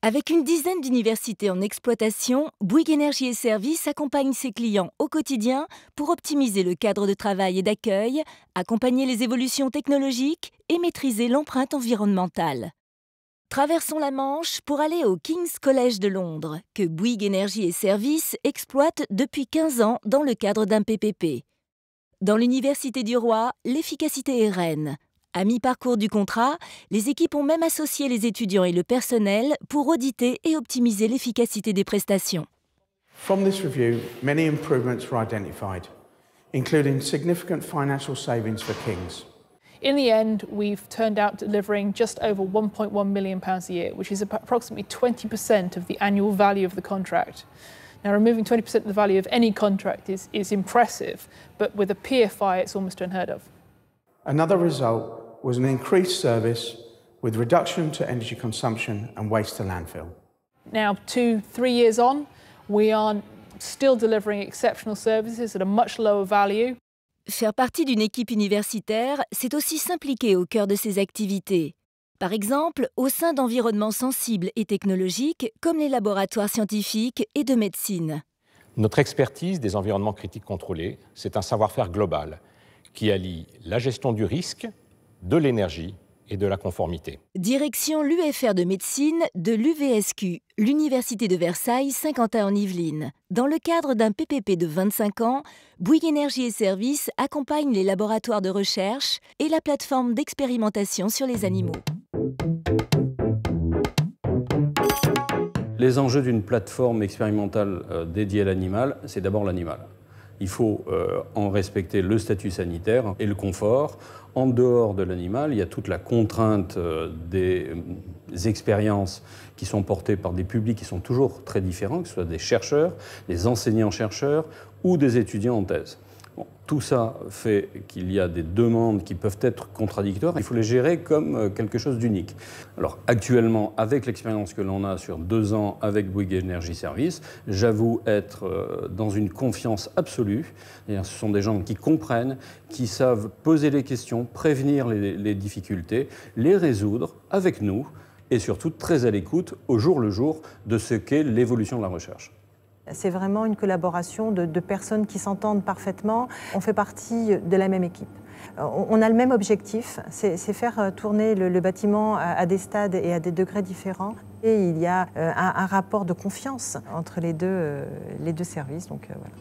Avec une dizaine d'universités en exploitation, Bouygues Energies & Services accompagne ses clients au quotidien pour optimiser le cadre de travail et d'accueil, accompagner les évolutions technologiques et maîtriser l'empreinte environnementale. Traversons la Manche pour aller au King's College de Londres, que Bouygues Energies & Services exploite depuis 15 ans dans le cadre d'un PPP. Dans l'Université du Roi, l'efficacité est reine. À mi-parcours du contrat, les équipes ont même associé les étudiants et le personnel pour auditer et optimiser l'efficacité des prestations. From this review, many improvements were identified, including significant financial savings for King's. In the end, we've turned out delivering just over £1.1 million a year, which is approximately 20% of the annual value of the contract. Now, removing 20% of the value of any contract is impressive, but with a PFI, it's almost unheard of. Another result was an increased service with reduction to energy consumption and waste to landfill. Now, 2-3 years on, we are still delivering exceptional services at a much lower value. Faire partie d'une équipe universitaire, c'est aussi s'impliquer au cœur de ses activités. Par exemple, au sein d'environnements sensibles et technologiques, comme les laboratoires scientifiques et de médecine. Notre expertise des environnements critiques contrôlés, c'est un savoir-faire global qui allie la gestion du risque, de l'énergie et de la conformité. Direction l'UFR de médecine de l'UVSQ, l'Université de Versailles, Saint-Quentin-en-Yvelines. Dans le cadre d'un PPP de 25 ans, Bouygues Energies & Services accompagne les laboratoires de recherche et la plateforme d'expérimentation sur les animaux. Les enjeux d'une plateforme expérimentale dédiée à l'animal, c'est d'abord l'animal. Il faut en respecter le statut sanitaire et le confort. En dehors de l'animal, il y a toute la contrainte des expériences qui sont portées par des publics qui sont toujours très différents, que ce soit des chercheurs, des enseignants-chercheurs ou des étudiants en thèse. Bon, tout ça fait qu'il y a des demandes qui peuvent être contradictoires. Il faut les gérer comme quelque chose d'unique. Alors actuellement, avec l'expérience que l'on a sur 2 ans avec Bouygues Energies & Services, j'avoue être dans une confiance absolue. Et ce sont des gens qui comprennent, qui savent poser les questions, prévenir les difficultés, les résoudre avec nous et surtout très à l'écoute au jour le jour de ce qu'est l'évolution de la recherche. C'est vraiment une collaboration de personnes qui s'entendent parfaitement. On fait partie de la même équipe. On a le même objectif, c'est faire tourner le bâtiment à des stades et à des degrés différents. Et il y a un rapport de confiance entre les deux services. Donc, voilà.